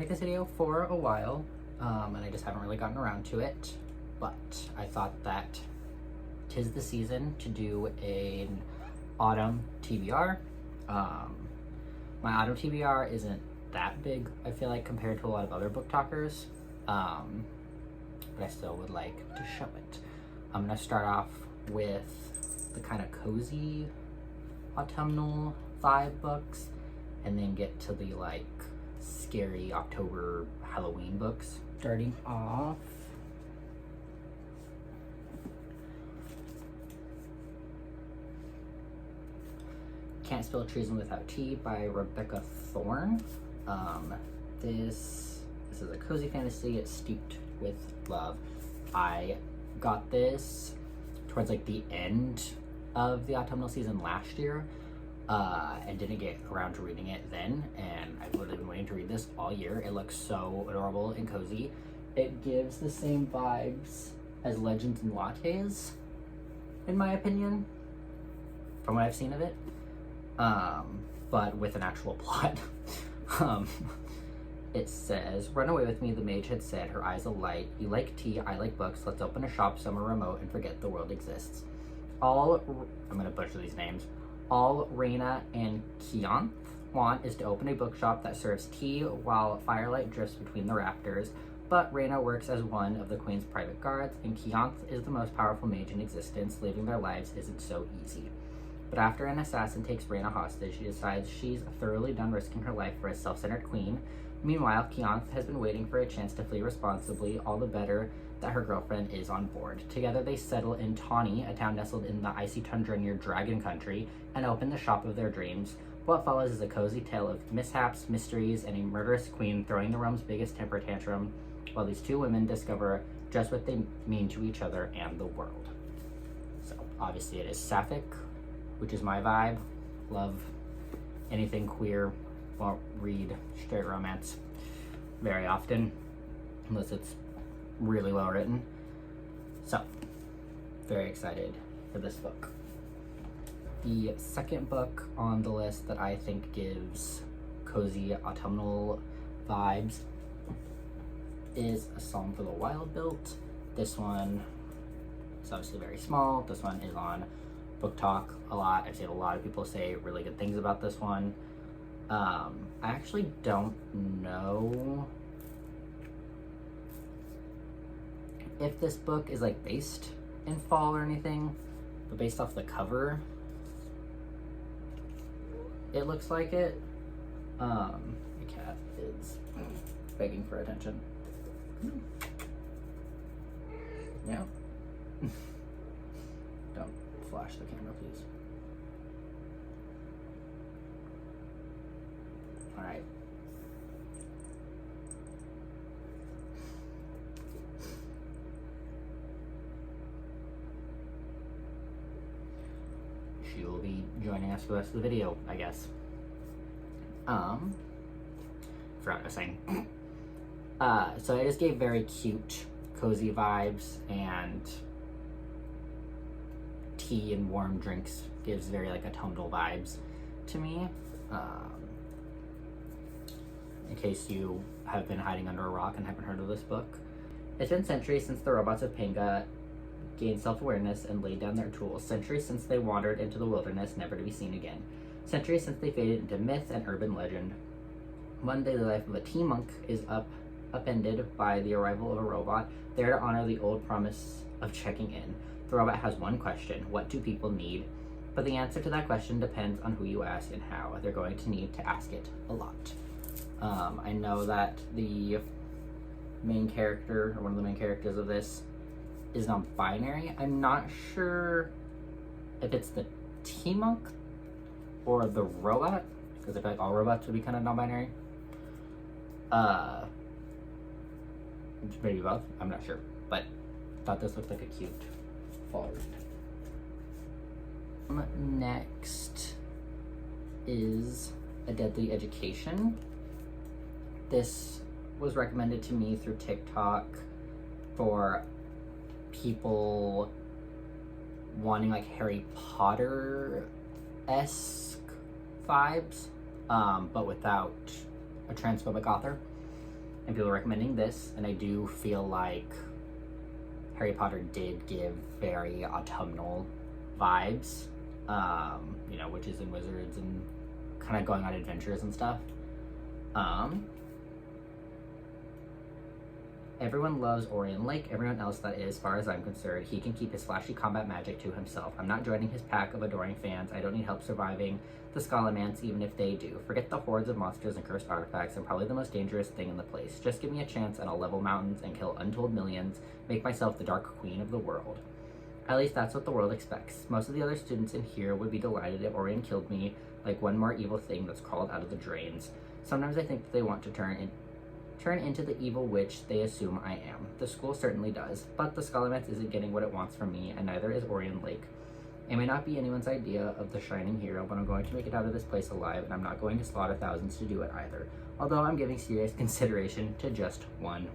make this video for a while, and I just haven't really gotten around to it, but I thought that 'tis the season to do an Autumn TBR. My Autumn TBR isn't that big, I feel like, compared to a lot of other book talkers, but I still would like to show it. I'm gonna start off with the kind of cozy autumnal vibe books, and then get to the like scary October Halloween books. Starting off, Can't Spill Treason Without Tea by Rebecca Thorne. This is a cozy fantasy. It's steeped with love. I got this towards like the end of the autumnal season last year, and didn't get around to reading it then, and I've literally been waiting to read this all year. It looks so adorable and cozy. It gives the same vibes as Legends and Lattes, in my opinion, from what I've seen of it, but with an actual plot. It says, "Run away with me," the mage had said, her eyes alight. "You like tea, I like books. Let's open a shop somewhere remote and forget the world exists." I'm gonna butcher these names. All Raina and Keonth want is to open a bookshop that serves tea while firelight drifts between the rafters, but Raina works as one of the queen's private guards, and Keonth is the most powerful mage in existence. Living their lives isn't so easy. But after an assassin takes Raina hostage, she decides she's thoroughly done risking her life for a self-centered queen. Meanwhile, Keonth has been waiting for a chance to flee responsibly, all the better that her girlfriend is on board. Together they settle in Tawny, a town nestled in the icy tundra near Dragon Country, and open the shop of their dreams. What follows is a cozy tale of mishaps, mysteries, and a murderous queen throwing the realm's biggest temper tantrum, while these two women discover just what they mean to each other and the world. So, obviously it is sapphic, which is my vibe. Love anything queer. Won't read straight romance very often, unless it's really well written. So, very excited for this book. The second book on the list that I think gives cozy autumnal vibes is A Psalm for the Wild-Built. This one is obviously very small. This one is on Book Talk a lot. I've seen a lot of people say really good things about this one. I actually don't know if this book is like based in fall or anything, but based off the cover, it looks like it. The cat is begging for attention. Yeah. Don't flash the camera, please. All right. She will be joining us for the rest of the video, I guess. Forgot what I was saying. So I just gave very cute, cozy vibes, and tea and warm drinks gives very like autumnal vibes to me. In case you have been hiding under a rock and haven't heard of this book. It's been centuries since the robots of Panga gained self-awareness and laid down their tools. Centuries since they wandered into the wilderness, never to be seen again. Centuries since they faded into myth and urban legend. One day the life of a tea monk is upended by the arrival of a robot, there to honor the old promise of checking in. The robot has one question: what do people need? But the answer to that question depends on who you ask and how. They're going to need to ask it a lot. I know that the main character, or one of the main characters of this, is non-binary. I'm not sure if it's the tea monk or the robot, because I feel like all robots would be kind of non-binary. Maybe both, I'm not sure, but thought this looked like a cute fall read. Next is A Deadly Education. This was recommended to me through TikTok for people wanting like Harry Potter-esque vibes, but without a transphobic author. and people are recommending this, and I do feel like Harry Potter did give very autumnal vibes, you know, witches and wizards and kind of going on adventures and stuff. Everyone loves Orion Lake. Everyone else, that is, as far as I'm concerned. He can keep his flashy combat magic to himself. I'm not joining his pack of adoring fans. I don't need help surviving the Scholomance, even if they do. Forget the hordes of monsters and cursed artifacts. I'm probably the most dangerous thing in the place. Just give me a chance and I'll level mountains and kill untold millions, make myself the dark queen of the world. At least that's what the world expects. Most of the other students in here would be delighted if Orion killed me like one more evil thing that's crawled out of the drains. Sometimes I think that they want to turn into the evil witch they assume I am. The school certainly does, but the Scholomance isn't getting what it wants from me, and neither is Orion Lake. It may not be anyone's idea of the shining hero, but I'm going to make it out of this place alive, and I'm not going to slaughter thousands to do it either, although I'm giving serious consideration to just one.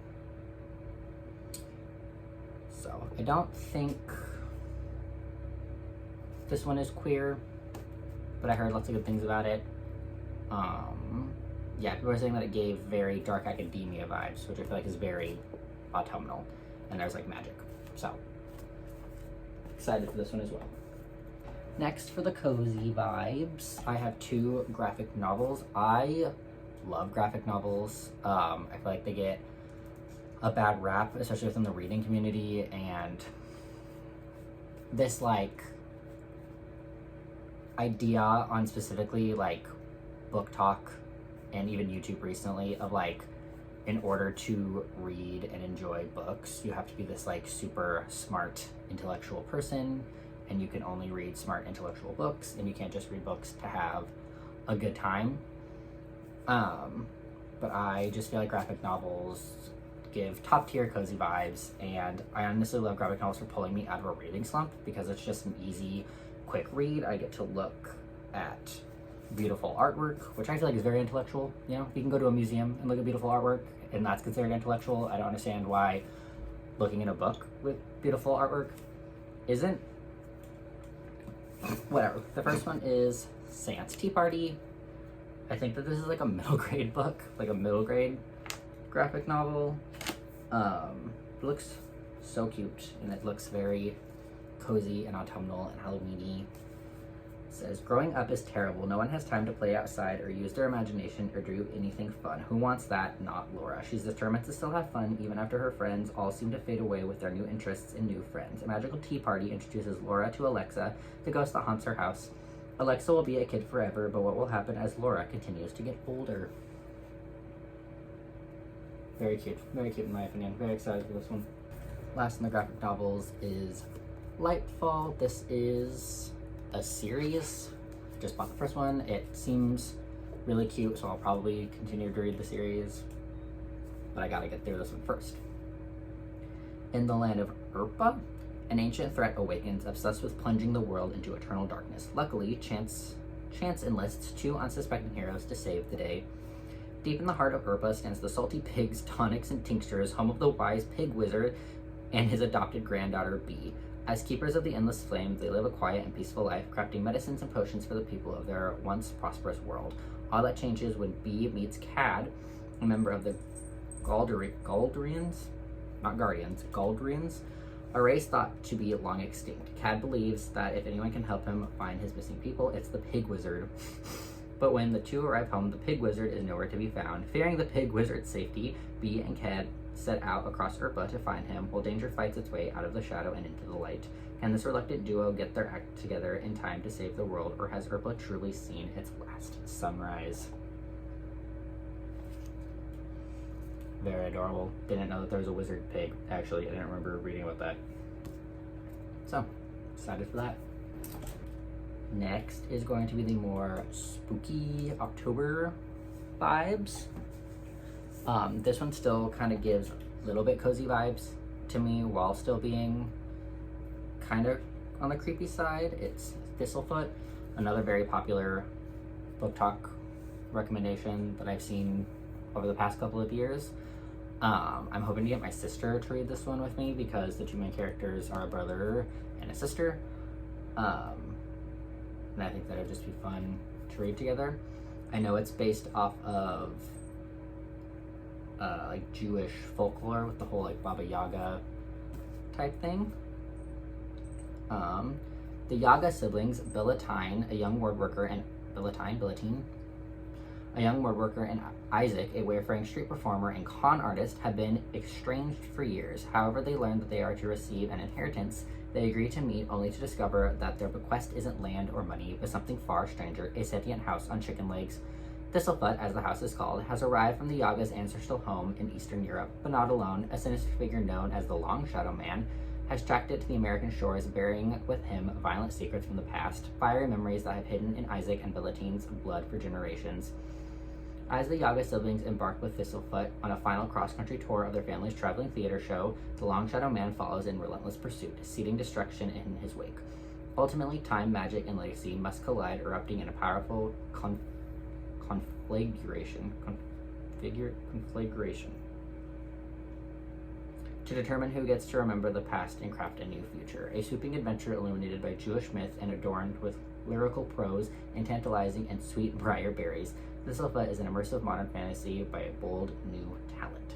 So, I don't think this one is queer, but I heard lots of good things about it. Yeah, people were saying that it gave very dark academia vibes, which I feel like is very autumnal, and there's like magic. So, excited for this one as well. Next, for the cozy vibes, I have 2 graphic novels. I love graphic novels. I feel like they get a bad rap, especially within the reading community, and this like idea on specifically like book talk and even YouTube recently of like, in order to read and enjoy books, you have to be this like super smart intellectual person, and you can only read smart intellectual books, and you can't just read books to have a good time. But I just feel like graphic novels give top tier cozy vibes, and I honestly love graphic novels for pulling me out of a reading slump because it's just an easy, quick read. I get to look at beautiful artwork, which I feel like is very intellectual. You know, you can go to a museum and look at beautiful artwork, and that's considered intellectual. I don't understand why looking in a book with beautiful artwork isn't. Whatever. The first one is Autumn Tea Party. I think that this is like a middle grade book, like a middle grade graphic novel. It looks so cute, and it looks very cozy and autumnal and Halloween-y. Says, growing up is terrible. No one has time to play outside or use their imagination or do anything fun. Who wants that? Not Laura. She's determined to still have fun even after her friends all seem to fade away with their new interests and new friends. A magical tea party introduces Laura to Alexa, the ghost that haunts her house. Alexa will be a kid forever, but what will happen as Laura continues to get older? Very cute in my opinion. Very excited for this one. Last in the graphic novels is Lightfall. This is a series. Just bought the first one. It seems really cute, so I'll probably continue to read the series, but I gotta get through this one first. In the land of Urpa, an ancient threat awakens, obsessed with plunging the world into eternal darkness. Luckily, Chance enlists 2 unsuspecting heroes to save the day. Deep in the heart of Urpa stands the Salty Pigs, Tonics, and Tinctures, home of the wise pig wizard and his adopted granddaughter, Bee. As keepers of the endless flame, they live a quiet and peaceful life, crafting medicines and potions for the people of their once prosperous world. All that changes when Bee meets Cad, a member of the Galdrians, not Guardians, Galdrians, a race thought to be long extinct. Cad believes that if anyone can help him find his missing people, it's the Pig Wizard. But when the 2 arrive home, the Pig Wizard is nowhere to be found. Fearing the Pig Wizard's safety, Bee and Cad set out across Urpa to find him, while danger fights its way out of the shadow and into the light. Can this reluctant duo get their act together in time to save the world, or has Urpa truly seen its last sunrise? Very adorable. Didn't know that there was a wizard pig. Actually, I didn't remember reading about that. So, excited for that. Next is going to be the more spooky October vibes. This one still kind of gives a little bit cozy vibes to me while still being kind of on the creepy side. It's Thistlefoot, another very popular book talk recommendation that I've seen over the past couple of years. I'm hoping to get my sister to read this one with me because the 2 main characters are a brother and a sister. And I think that would just be fun to read together. I know it's based off of like Jewish folklore with the whole like Baba Yaga type thing. The Yaga siblings, Billatine, a young woodworker, and Billatine, a young woodworker, and Isaac, a wayfaring street performer and con artist, have been estranged for years. However, they learn that they are to receive an inheritance. They agree to meet only to discover that their bequest isn't land or money, but something far stranger, a sentient house on chicken legs. Thistlefoot, as the house is called, has arrived from the Yaga's ancestral home in Eastern Europe, but not alone. A sinister figure known as the Long Shadow Man has tracked it to the American shores, bearing with him violent secrets from the past, fiery memories that have hidden in Isaac and Billatine's blood for generations. As the Yaga siblings embark with Thistlefoot on a final cross-country tour of their family's traveling theater show, the Long Shadow Man follows in relentless pursuit, seeding destruction in his wake. Ultimately, time, magic, and legacy must collide, erupting in a powerful conflagration to determine who gets to remember the past and craft a new future. A sweeping adventure illuminated by Jewish myth and adorned with lyrical prose and tantalizing and sweet briar berries. Thistlefoot is an immersive modern fantasy by a bold new talent.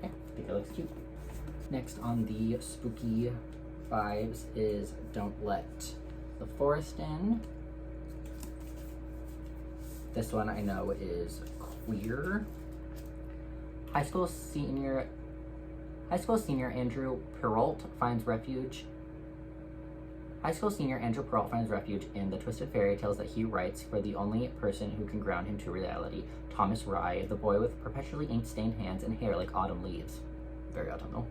Yeah, I think it looks cute. Next on the spooky vibes is Don't Let the Forest In. This one I know is queer. High school senior Andrew Perrault finds refuge in the twisted fairy tales that he writes for the only person who can ground him to reality, Thomas Rye, the boy with perpetually ink-stained hands and hair like autumn leaves. Very autumnal.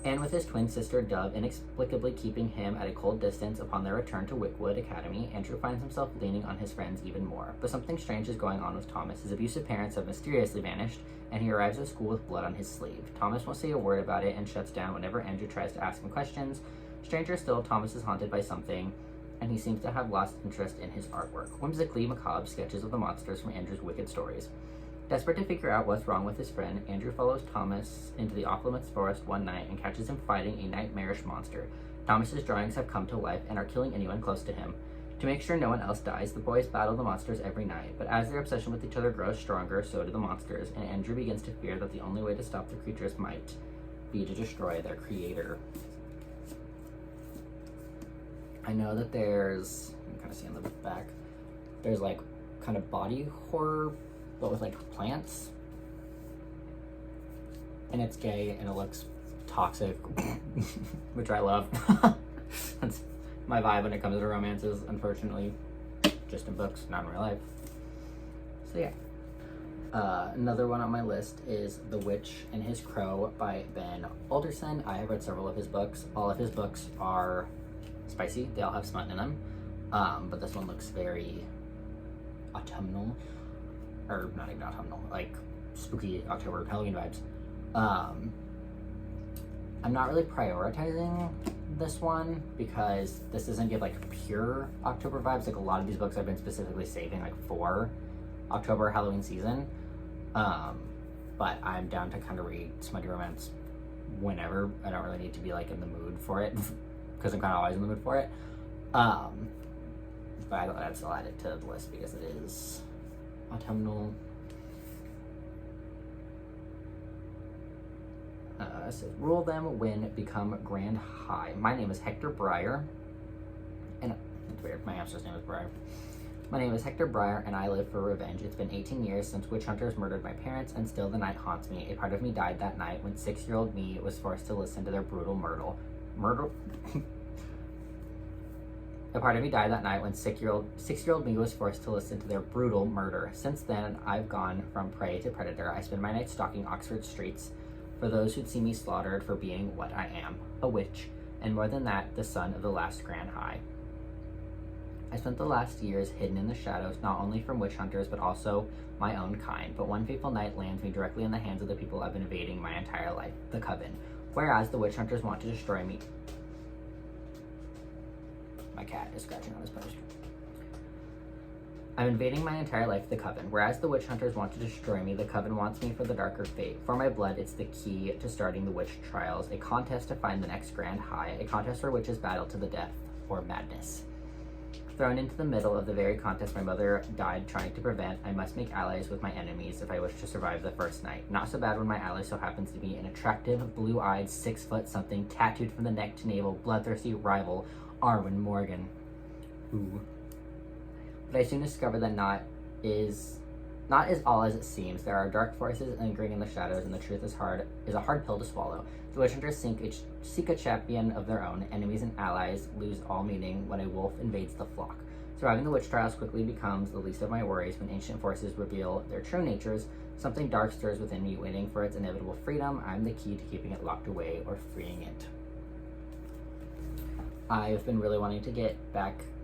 And with his twin sister Dove inexplicably keeping him at a cold distance upon their return to Wickwood Academy, Andrew finds himself leaning on his friends even more. But something strange is going on with Thomas. His abusive parents have mysteriously vanished, and he arrives at school with blood on his sleeve. Thomas won't say a word about it and shuts down whenever Andrew tries to ask him questions. Stranger still, Thomas is haunted by something, and he seems to have lost interest in his artwork. Whimsically macabre sketches of the monsters from Andrew's wicked stories. Desperate to figure out what's wrong with his friend, Andrew follows Thomas into the off-limits forest one night and catches him fighting a nightmarish monster. Thomas's drawings have come to life and are killing anyone close to him. To make sure no one else dies, the boys battle the monsters every night, but as their obsession with each other grows stronger, so do the monsters, and Andrew begins to fear that the only way to stop the creatures might be to destroy their creator. I know that there's, you can kind of see on the back, there's like kind of body horror, but with like plants. And it's gay and it looks toxic, which I love. That's my vibe when it comes to romances, unfortunately. Just in books, not in real life. So yeah. Another one on my list is The Witch and His Crow by Ben Alderson. I have read several of his books. All of his books are spicy. They all have smut in them. But this one looks very autumnal. Or not even autumnal, like spooky October Halloween vibes. I'm not really prioritizing this one because this doesn't give like pure October vibes. Like a lot of these books I've been specifically saving like for October Halloween season. But I'm down to kind of read smutty romance whenever. I don't really need to be like in the mood for it because I'm kind of always in the mood for it. But I'd still add it to the list because it is autumnal. It says, rule them, win, become grand high. My name is Hector Breyer, and it's weird, my hamster's name is Breyer. My name is Hector Breyer, and I live for revenge. It's been 18 years since witch hunters murdered my parents, and still the night haunts me. A part of me died that night when 6-year-old me was forced to listen to their brutal murder. A part of me died that night when 6-year-old me was forced to listen to their brutal murder. Since then, I've gone from prey to predator. I spend my nights stalking Oxford streets for those who'd see me slaughtered for being what I am, a witch, and more than that, the son of the last grand high. I spent the last years hidden in the shadows, not only from witch hunters, but also my own kind. But one fateful night lands me directly in the hands of the people I've been evading my entire life, the Coven. Whereas the witch hunters want to destroy me. My cat is scratching on his post. I'm invading my entire life, the Coven. Whereas the witch hunters want to destroy me, the Coven wants me for the darker fate. For my blood, it's the key to starting the witch trials, a contest to find the next grand high, a contest where witches battle to the death or madness. Thrown into the middle of the very contest my mother died trying to prevent, I must make allies with my enemies if I wish to survive the first night. Not so bad when my ally so happens to be an attractive, blue-eyed, 6-foot-something, tattooed from the neck to navel, bloodthirsty rival, Arwen Morgan. Ooh. But I soon discovered that not is all as it seems. There are dark forces lingering in the shadows, and the truth is a hard pill to swallow. The witch hunters seek a champion of their own. Enemies and allies lose all meaning when a wolf invades the flock. Surviving the witch trials quickly becomes the least of my worries when ancient forces reveal their true natures. Something dark stirs within me, waiting for its inevitable freedom. I'm the key to keeping it locked away or freeing it. I've been really wanting to get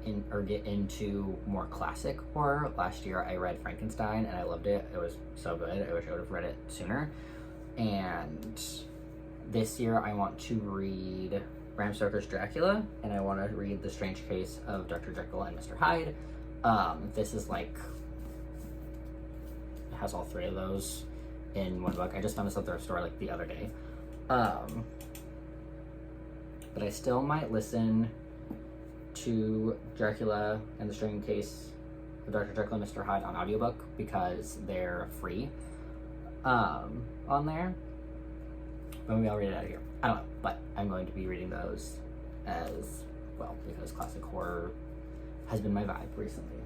into more classic horror. Last year I read Frankenstein and I loved it. It was so good. I wish I would have read it sooner. And this year I want to read Bram Stoker's Dracula, and I want to read The Strange Case of Dr. Jekyll and Mr. Hyde. This is like, it has all three of those in one book. I just found this at the thrift store like the other day. But I still might listen to Dracula and The Strange Case of Dr. Jekyll and Mr. Hyde on audiobook because they're free on there. But maybe I'll read it out of here. I don't know, but I'm going to be reading those as well because classic horror has been my vibe recently.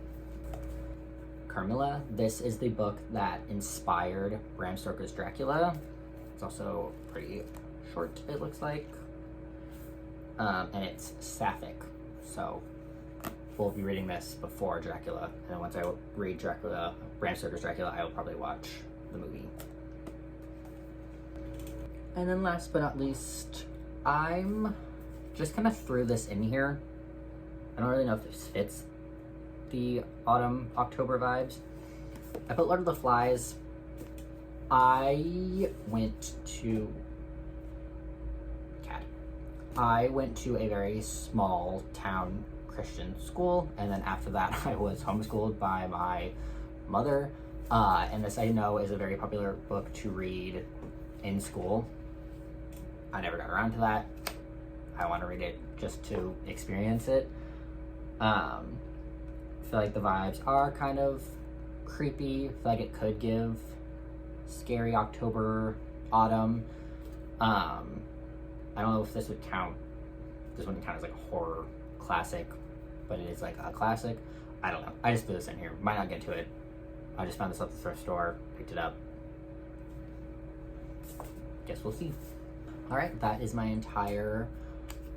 Carmilla, this is the book that inspired Bram Stoker's Dracula. It's also pretty short, it looks like. And it's sapphic. So we'll be reading this before Dracula, and then once I read Dracula, Bram Stoker's Dracula, I will probably watch the movie. And then last but not least, I'm just kind of threw this in here. I don't really know if this fits the autumn October vibes. I put Lord of the Flies. I went to a very small town Christian school, and then after that I was homeschooled by my mother, and this I know is a very popular book to read in school. I never got around to that. I want to read it just to experience it. I feel like the vibes are kind of creepy. I feel like it could give scary October, autumn. I don't know if this would count. This wouldn't count as like a horror classic, but it is like a classic. I don't know. I just threw this in here. Might not get to it. I just found this at the thrift store, picked it up. Guess we'll see. All right, that is my entire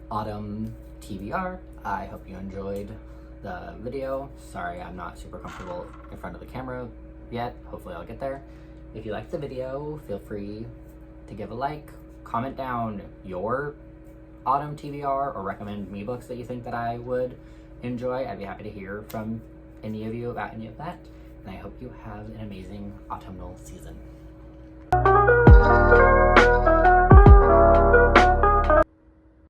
autumn TBR. I hope you enjoyed the video. Sorry, I'm not super comfortable in front of the camera yet. Hopefully I'll get there. If you liked the video, feel free to give a like. Comment down your autumn TBR or recommend me books that you think that I would enjoy. I'd be happy to hear from any of you about any of that. And I hope you have an amazing autumnal season.